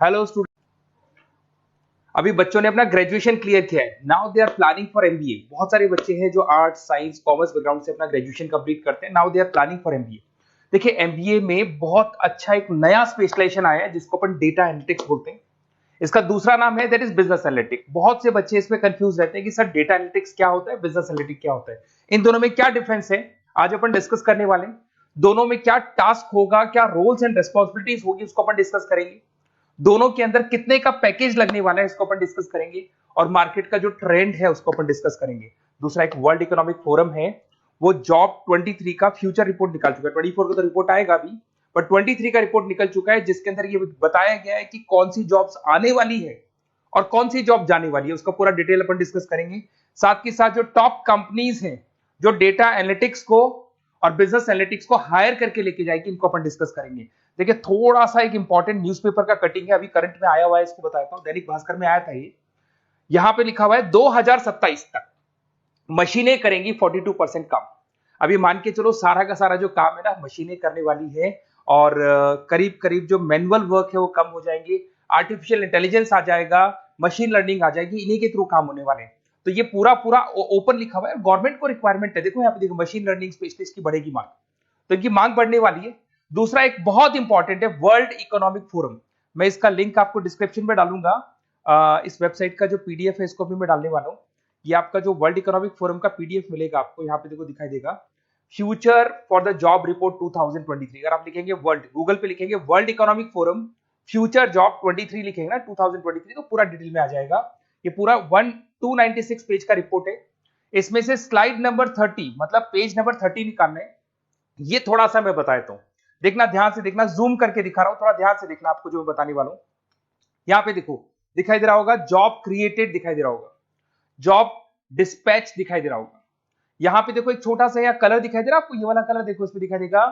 Hello student, अभी बच्चों ने अपना ग्रेजुएशन क्लियर किया है। Now they are planning for MBA. बहुत सारे बच्चे हैं जो आर्ट्स, साइंस, कॉमर्स बैकग्राउंड से अपना ग्रेजुएशन कंप्लीट करते हैं। Now they are planning for MBA. देखिए, एमबीए में बहुत अच्छा एक नया स्पेशलाइजेशन आया है जिसको अपन डेटा एनालिटिक्स बोलते हैं। इसका दूसरा नाम है दैट इज बिजनेस एनालिटिक्स। बहुत से बच्चे इसमें कंफ्यूज रहते हैं कि सर डेटा एनालिटिक्स क्या होता है, बिजनेस एनालिटिक्स क्या होता है, इन दोनों में क्या डिफरेंस है। आज अपन डिस्कस करने वाले हैं। दोनों में क्या टास्क होगा, क्या रोल्स एंड रिस्पॉन्सिबिलिटीज होगी, उसको अपन डिस्कस करेंगे। दोनों के अंदर कितने का पैकेज लगने वाला है, इसको अपन डिस्कस करेंगे। और मार्केट का जो ट्रेंड है उसको अपन डिस्कस करेंगे। दूसरा, एक वर्ल्ड इकोनॉमिक फोरम है, वो जॉब 23 का फ्यूचर रिपोर्ट निकाल चुका है। 24 का तो रिपोर्ट आएगा अभी, पर 23 का रिपोर्ट निकल चुका है जिसके अंदर ये बताया गया है कि कौन सी जॉब्स आने वाली है और कौन सी जॉब जाने वाली है। उसका पूरा डिटेल अपन डिस्कस करेंगे। साथ के साथ जो टॉप कंपनीज हैं जो डेटा एनालिटिक्स को और बिजनेस एनालिटिक्स को हायर करके लेके जाएगी, इनको अपन डिस्कस करेंगे। देखिए, थोड़ा सा एक इंपॉर्टेंट न्यूज़पेपर का कटिंग है, अभी करंट में आया हुआ है, इसको बताता हूं। दैनिक भास्कर में आया था ये। यहां पे लिखा हुआ है 2027 तक मशीनें करेंगी 42% काम। अभी मान के चलो सारा का सारा जो काम है ना, मशीनें करने वाली है। और करीब करीब जो मैनुअल वर्क है वो कम हो जाएंगे। आर्टिफिशियल इंटेलिजेंस आ जाएगा, मशीन लर्निंग आ जाएगी, इन्हीं के थ्रू काम होने वाले हैं। तो ये पूरा पूरा ओपन लिखा हुआ है। गवर्नमेंट को रिक्वायरमेंट है, देखो यहाँ पे देखो, मशीन लर्निंग स्पेशलिस्ट की बढ़ेगी मांग, तो इनकी मांग बढ़ने वाली है। दूसरा एक बहुत इंपॉर्टेंट है वर्ल्ड इकोनॉमिक फोरम। मैं इसका लिंक आपको डिस्क्रिप्शन में डालूंगा। इस वेबसाइट का जो पीडीएफ है इसको भी मैं डालने वाला हूँ। ये आपका जो वर्ल्ड इकोनॉमिक फोरम का पीडीएफ मिलेगा आपको, यहाँ पे देखो दिखाई देगा, future for the job report 2023। अगर आप लिखेंगे वर्ल्ड, गूगल पे लिखेंगे world economic forum future job 23 लिखेंगे ना 2023, तो पूरा डिटेल में आ जाएगा। ये पूरा 296 पेज का रिपोर्ट है। इसमें से स्लाइड नंबर 30 मतलब पेज नंबर 30 निकालना है। ये थोड़ा सा मैं बता देता हूं, देखना ध्यान से देखना, जूम करके दिखा रहा हूं, थोड़ा ध्यान से देखना आपको जो मैं बताने वाला हूं। यहां पे देखो दिखाई दे रहा होगा जॉब क्रिएटेड, दिखाई दे रहा होगा जॉब डिस्पैच, दिखाई दे रहा होगा। यहां पे देखो एक छोटा सा यहाँ कलर दिखाई दे रहा है आपको, ये वाला कलर देखो, इसमें दिखाई देगा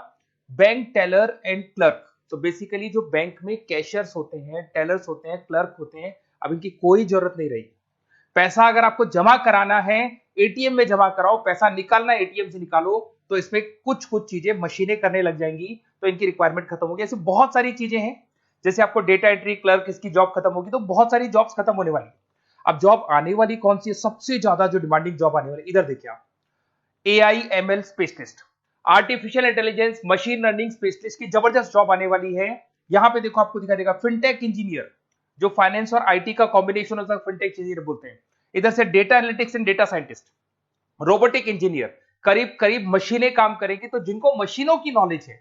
बैंक टेलर एंड क्लर्क। तो बेसिकली जो बैंक में कैशियर्स होते हैं, टेलर्स होते हैं, क्लर्क होते हैं, अब इनकी कोई जरूरत नहीं रही। पैसा अगर आपको जमा कराना है एटीएम में जमा कराओ, पैसा निकालना है एटीएम से निकालो, तो इसमें कुछ कुछ चीजें मशीनें करने लग जाएंगी, तो इनकी रिक्वायरमेंट खत्म होगी। ऐसे बहुत सारी चीजें हैं, जैसे आपको डेटा एंट्री क्लर्क, इसकी जॉब खत्म होगी, तो बहुत सारी जॉब्स खत्म होने वाली। अब जॉब आने वाली कौन सी है, सबसे ज्यादा जो डिमांडिंग जॉब आने वाली, इधर देखिए आप, AI ML specialist, artificial intelligence machine learning specialist की जबरदस्त जॉब आने वाली है। यहां पे देखो आपको दिखाई देगा फिनटेक इंजीनियर, जो फाइनेंस और आईटी का कॉम्बिनेशन होता है, फिनटेक इंजीनियर बोलते हैं। इधर से data analytics and data scientist, robotic engineer, करीब करीब मशीनें काम करेंगी। तो जिनको मशीनों की नॉलेज है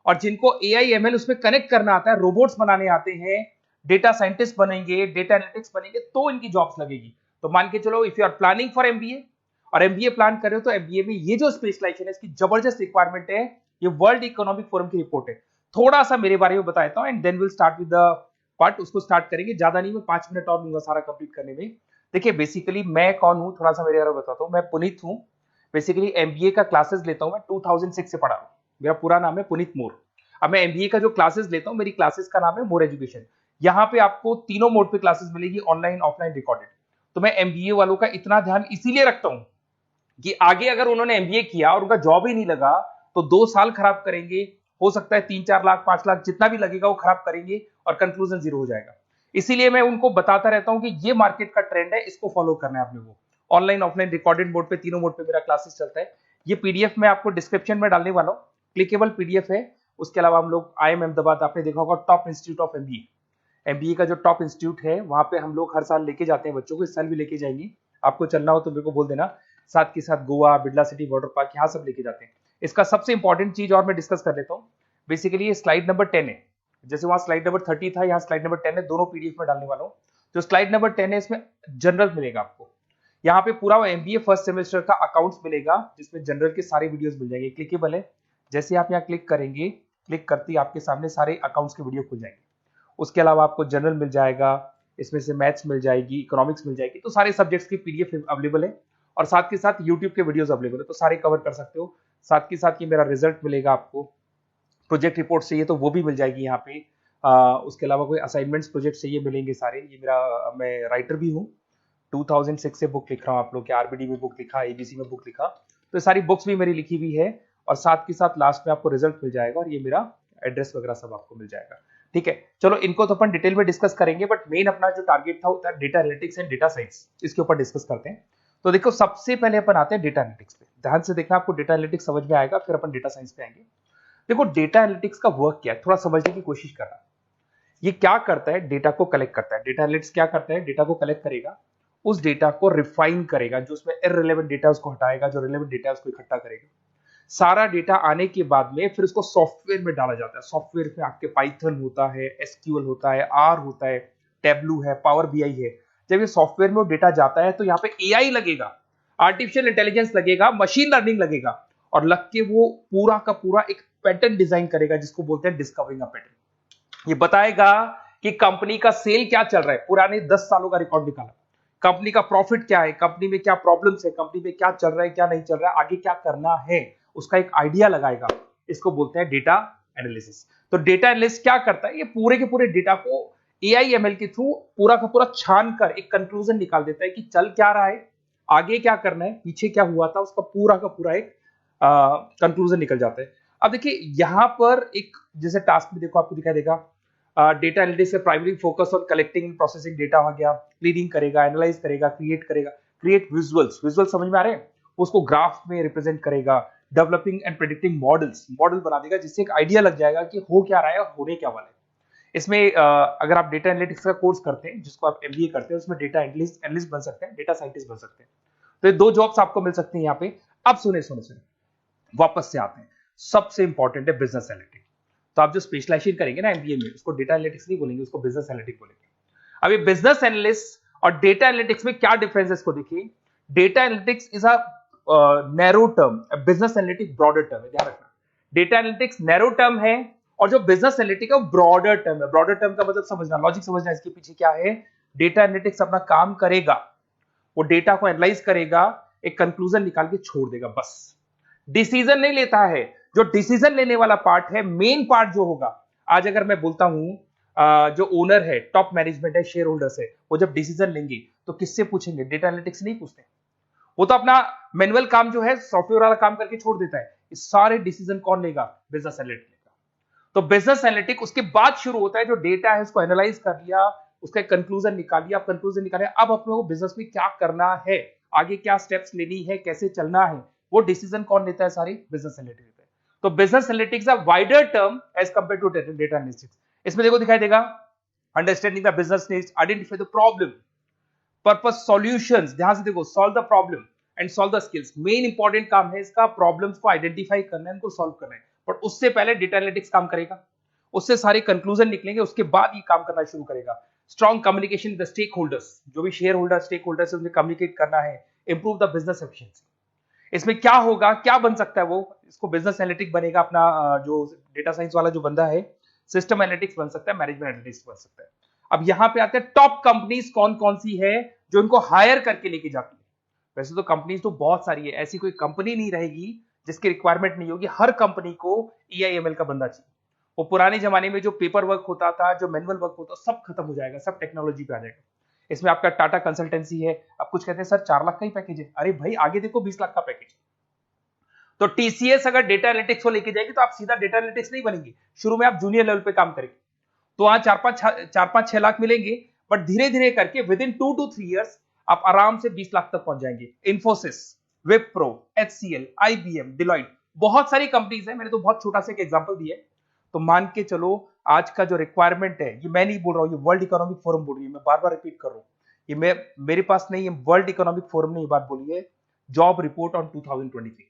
और जिनको एआई एमएल उसमें कनेक्ट करना आता है, रोबोट्स बनाने आते हैं, डेटा साइंटिस्ट बनेंगे, डेटा एनालिटिक्स बनेंगे, तो इनकी जॉब्स लगेगी। तो मान के चलो if you are planning for MBA और एमबीए प्लान कर रहे हो, तो एमबीए में ये जो स्पेशलाइजेशन है इसकी जबरदस्त रिक्वायरमेंट है। ये वर्ल्ड इकोनॉमिक फोरम की रिपोर्ट है। थोड़ा सा मेरे बारे में बताता हूं and then will start with the part. उसको स्टार्ट करेंगे, ज्यादा नहीं, मैं 5 मिनट और लूंगा सारा कंप्लीट करने में। देखिए बेसिकली मैं कौन हूं, थोड़ा सा मेरे बारे में बताता हूं। मैं पुनीत हूं, बेसिकली एमबीए का क्लासेस लेता हूं, मैं 2006 से पढ़ा हूं। मेरा पूरा नाम है पुनीत मोर। अब मैं एमबीए का जो क्लासेस लेता हूं, मेरी क्लासेस का नाम है मोर एजुकेशन। यहाँ पे आपको तीनों मोड पे क्लासेस मिलेगी, ऑनलाइन, ऑफलाइन, रिकॉर्डेड। तो मैं एमबीए वालों का इतना ध्यान इसीलिए रखता हूं कि आगे अगर उन्होंने एमबीए किया और उनका जॉब ही नहीं लगा, तो 2 साल खराब करेंगे, हो सकता है 3-4 लाख 5 लाख जितना भी लगेगा वो खराब करेंगे और कंक्लूजन जीरो हो जाएगा। इसीलिए मैं उनको बताता रहता हूं कि ये मार्केट का ट्रेंड है, इसको फॉलो करना है आपने। वो ऑनलाइन, ऑफलाइन, रिकॉर्डेड मोड पे, तीनों मोड पे मेरा क्लासेस चलता है। ये पीडीएफ मैं आपको डिस्क्रिप्शन में डालने वाला हूँ, क्लिकेबल पीडीएफ है। उसके अलावा हम लोग आईएम अहमदाबाद, आपने देखा होगा top institute of MBA, MBA का जो टॉप इंस्टीट्यूट है, वहां पे हम लोग हर साल लेके जाते हैं बच्चों को, इस साल भी लेके जाएंगे। आपको चलना हो तो मेरे को बोल देना। साथ के साथ Goa, Birla city water park, यहाँ सब लेके जाते हैं। इसका सबसे इंपॉर्टेंट चीज और मैं डिस्कस कर लेता हूँ। बेसिकली ये स्लाइड नंबर 10 है, जैसे वहां स्लाइड नंबर 30 था, यहाँ स्लाइड नंबर 10 है, दोनों पीडीएफ में डालने वाला हूँ। जो स्लाइड नंबर 10 है इसमें जनरल मिलेगा आपको। यहाँ पे पूरा एमबीए फर्स्ट सेमेस्टर का अकाउंट्स मिलेगा, जिसमें जनरल के सारे वीडियोस मिल जाएंगे, क्लिकेबल है। जैसे आप यहाँ क्लिक करेंगे, क्लिक करते ही आपके सामने सारे अकाउंट्स के वीडियो खुल जाएंगे। उसके अलावा आपको जनरल मिल जाएगा, इसमें से मैथ्स मिल जाएगी, इकोनॉमिक्स मिल जाएगी, तो सारे सब्जेक्ट्स की पीडीएफ अवेलेबल है। और साथ के साथ यूट्यूब के वीडियोस अवेलेबल है, तो सारे कवर कर सकते हो। साथ के साथ ये मेरा रिजल्ट मिलेगा आपको, प्रोजेक्ट रिपोर्ट चाहिए तो वो भी मिल जाएगी यहाँ पे। उसके अलावा कोई असाइनमेंट्स, प्रोजेक्ट चाहिए, मिलेंगे सारे। ये मेरा, मैं राइटर भी हूँ, 2006 से बुक लिख रहा हूँ। आप लोग के आरबीडी में बुक लिखा, एबीसी में बुक लिखा, तो सारी बुक्स भी मेरी लिखी हुई है। और साथ के साथ लास्ट में आपको रिजल्ट मिल जाएगा और ये मेरा एड्रेस वगैरह सब आपको मिल जाएगा। ठीक है, चलो इनको तो अपन डिटेल में डिस्कस करेंगे, बट मेन अपना जो टारगेट था वो था data analytics and data science, इसके ऊपर डिस्कस करते हैं। तो देखो सबसे पहले अपन आते हैं डेटा एनालिटिक्स पे, ध्यान से देखना, आपको डेटा एनालिटिक्स समझ में आएगा, फिर अपन डेटा साइंस पे आएंगे। देखो डेटा एनालिटिक्स का वर्क क्या है, थोड़ा समझने की कोशिश करना। ये क्या करता है, डेटा को कलेक्ट करता है। डेटा एनालिटिक्स क्या करता है, डेटा को कलेक्ट करेगा, उस डेटा को रिफाइन करेगा, जो उसमें इररिलेवेंट डेटा उसको हटाएगा, जो रिलेवेंट डेटा उसको इकट्ठा करेगा। सारा डेटा आने के बाद में फिर उसको सॉफ्टवेयर में डाला जाता है। सॉफ्टवेयर में आपके पाइथन होता है, एसक्यूएल होता है, आर होता है, टेबलू है, पावर बीआई है। जब ये सॉफ्टवेयर में डेटा जाता है तो यहाँ पे एआई लगेगा, आर्टिफिशियल इंटेलिजेंस लगेगा, मशीन लर्निंग लगेगा, और लग के वो पूरा का पूरा एक पैटर्न डिजाइन करेगा, जिसको बोलते हैं डिस्कवरिंग अ पैटर्न। ये बताएगा कि कंपनी का सेल क्या चल रहा है, पुराने 10 सालों का रिकॉर्ड निकाला, कंपनी का प्रॉफिट क्या है, कंपनी में क्या प्रॉब्लम्स है, कंपनी में क्या चल रहा है, क्या नहीं चल रहा है, आगे क्या करना है, उसका एक आइडिया लगाएगा। इसको बोलते हैं डेटा एनालिसिस। तो डेटा एनालिस्ट क्या करता है, ये पूरे के पूरे डेटा को एआई एमएल के थ्रू पूरा का पूरा छान कर एक कंक्लूजन निकाल देता है कि चल क्या रहा है, आगे क्या करना है, पीछे क्या हुआ था, उसका पूरा का पूरा एक कंक्लूजन निकल जाता है। अब देखिए यहां पर एक जैसे टास्क में देखो आपको दिखाई देगा, डेटा एनालिटिक्स का primary focus on collecting processing data हो गया, क्लीनिंग करेगा, एनालाइज करेगा, क्रिएट करेगा, क्रिएट विजुअल्स, विजुअल समझ में आ रहे हैं, उसको ग्राफ में रिप्रेजेंट करेगा, developing and predicting models, model बना देगा जिससे एक आइडिया लग जाएगा कि हो क्या रहा है और होने क्या वाला है। इसमें अगर आप डेटा एनालिटिक्स का कोर्स करते हैं, जिसको आप एमबीए करते हैं, उसमें डेटा एनालिस्ट बन सकते हैं, डेटा साइंटिस्ट बन सकते हैं। तो ये 2 जॉब्स आपको मिल सकती हैं यहाँ पे। अब सुने सुने सुने वापस से आते हैं, सबसे इंपॉर्टेंट है बिजनेस एनालिटिक्स। तो आप जो स्पेशलाइजेशन करेंगे ना एमबीए में, उसको डेटा एनालिटिक्स नहीं बोलेंगे, उसको बिजनेस एनालिटिक्स बोलेंगे। अब ये बिजनेस एनालिस्ट और डेटा एनालिटिक्स में क्या डिफरेंस है इसको देखिए। Data analytics is a narrow term, business analytics broader term है, ध्यान रखना। डेटा एनालिटिक्स नैरो टर्म है और जो बिजनेस एनालिटिक्स है वो ब्रॉडर टर्म है। ब्रॉडर टर्म का मतलब समझना, लॉजिक समझना, इसके पीछे क्या है। डेटा एनालिटिक्स अपना काम करेगा, वो डेटा को एनालाइज करेगा, एक कंक्लूजन निकाल के छोड़ देगा, बस। डिसीजन नहीं लेता है। जो डिसीजन लेने वाला पार्ट है, मेन पार्ट जो होगा, आज अगर मैं बोलता हूं जो ओनर है, टॉप मैनेजमेंट है, शेयर होल्डर्स है, वो जब डिसीजन लेंगे तो किससे पूछेंगे, डेटा एनालिटिक्स नहीं पूछते। वो तो अपना मैनुअल काम जो है, सॉफ्टवेयर वाला काम करके छोड़ देता है। इस सारे डिसीजन कौन लेगा, बिजनेस एनालिटिक्स लेगा। तो बिजनेस एनालिटिक्स उसके बाद शुरू होता है, जो डेटा है उसको एनालाइज कर लिया, उसका कंक्लूजन निकाल लिया, कंक्लूजन निकाले, अब अपने को बिजनेस में क्या करना है, आगे क्या स्टेप्स लेनी है, कैसे चलना है, वो डिसीजन कौन लेता है, सारी बिजनेस एनालिटिक्स लेता है। तो business analytics a wider term as compare to data analytics. इसमें देखो दिखाई देगा, understanding the business needs, identify the problem, purpose, solutions, ध्यान से देखो, solve the problem and solve the skills. Main important काम है इसका, प्रॉब्लम्स को आइडेंटिफाई करना है, उनको सॉल्व करना है, पर उससे पहले डेटा एनालिटिक्स काम करेगा, उससे सारे कंक्लूजन निकलेंगे, उसके बाद ये काम करना शुरू करेगा। Strong communication with the stakeholders, जो भी शेयर होल्डर स्टेक होल्डर से उन्हें कम्युनिकेट करना है, इंप्रूव द बिजनेस एफिशिएंसी। इसमें क्या होगा, क्या बन सकता है वो, इसको बिजनेस एनालिटिक बनेगा अपना, जो डेटा साइंस वाला जो बंदा है, सिस्टम एनालिटिक्स बन सकता है, मैनेजमेंट एनालिटिक्स बन सकता है। अब यहां पे आते हैं टॉप कंपनीज कौन कौन सी है जो इनको हायर करके लेके जाती है। वैसे तो कंपनीज तो बहुत सारी है, ऐसी कोई कंपनी नहीं रहेगी जिसकी रिक्वायरमेंट नहीं होगी, हर कंपनी को ईआईएमएल का बंदा चाहिए। वो पुराने जमाने में जो पेपर वर्क होता था, जो मैनुअल वर्क होता, सब खत्म हो जाएगा, सब टेक्नोलॉजी पे आ जाएगा। इसमें आपका टाटा कंसल्टेंसी है, अब कुछ कहते हैं सर 4 लाख का ही पैकेज है, अरे भाई आगे देखो 20 लाख का पैकेज। तो टीसीएस अगर डेटा एनालिटिक्स को लेके जाएगी तो आप सीधा डेटा एनालिटिक्स नहीं बनेंगे, शुरू में आप जूनियर लेवल पे काम करेंगे, तो वहां 4-5-6 लाख मिलेंगे, बट धीरे धीरे करके विद इन 2 to 3 years आप आराम से 20 लाख तक पहुंच जाएंगे। Infosys, Wipro, HCL, IBM, Deloitte, बहुत सारी कंपनीज है, मैंने तो बहुत छोटा सा एक एग्जांपल दिया है। तो मान के चलो आज का जो रिक्वायरमेंट है, ये मैं नहीं बोल रहा हूं, ये वर्ल्ड इकोनॉमिक फोरम बोल रही है, मैं बार बार रिपीट कर रहा हूं, ये मैं मेरे पास नहीं, ये वर्ल्ड इकोनॉमिक फोरम ने ये बात बोली है, जॉब रिपोर्ट ऑन 2023।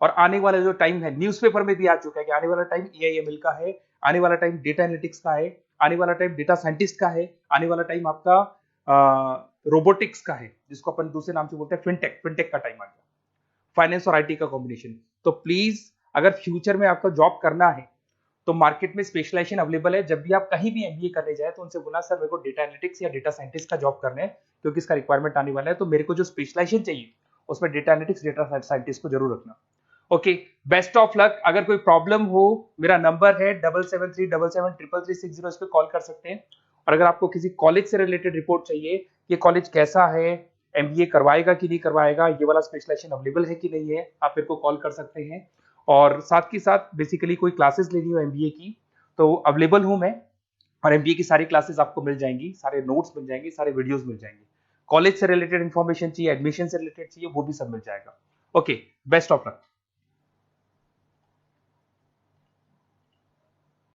और आने वाला जो टाइम है, न्यूज़पेपर में भी आ चुका है कि आने वाला टाइम एआईएमएल का है, आने वाला टाइम डेटा एनालिटिक्स का है, आने वाला टाइम डेटा साइंटिस्ट का है, आने वाला टाइम आपका रोबोटिक्स का है, जिसको अपन दूसरे नाम से बोलते हैं फिनटेक, फिनटेक का टाइम आ गया, फाइनेंस और आईटी का कॉम्बिनेशन। तो प्लीज अगर फ्यूचर में आपको जॉब करना है तो मार्केट में स्पेशलाइजेशन अवेलेबल है, जब भी आप कहीं भी एमबीए करने जाए तो उनसे बोलना सर मेरे को डेटा एनालिटिक्स या डेटा साइंटिस्ट का जॉब करना है, क्योंकि इसका रिक्वायरमेंट आने वाला है, तो मेरे को जो स्पेशलाइजेशन चाहिए उसमें डेटा एनालिटिक्स, डेटा साइंटिस्ट को जरूर रखना। Okay, best of luck. अगर कोई प्रॉब्लम हो, मेरा नंबर है 7737733360, इस पे कॉल कर सकते हैं। और अगर आपको किसी कॉलेज से रिलेटेड रिपोर्ट चाहिए, ये कॉलेज कैसा है, एमबीए करवाएगा कि नहीं करवाएगा, ये वाला स्पेशलाइजेशन अवेलेबल है कि नहीं है, आप मेरे को कॉल कर सकते हैं। और साथ ही साथ बेसिकली कोई क्लासेस लेनी हो एमबीए की तो अवेलेबल हूं मैं, और एमबीए की सारी क्लासेस आपको मिल जाएंगी, सारे नोट्स मिल जाएंगे, सारे वीडियोस मिल जाएंगे। कॉलेज से रिलेटेड इन्फॉर्मेशन चाहिए, एडमिशन से रिलेटेड चाहिए, वो भी सब मिल जाएगा। Okay, best of luck.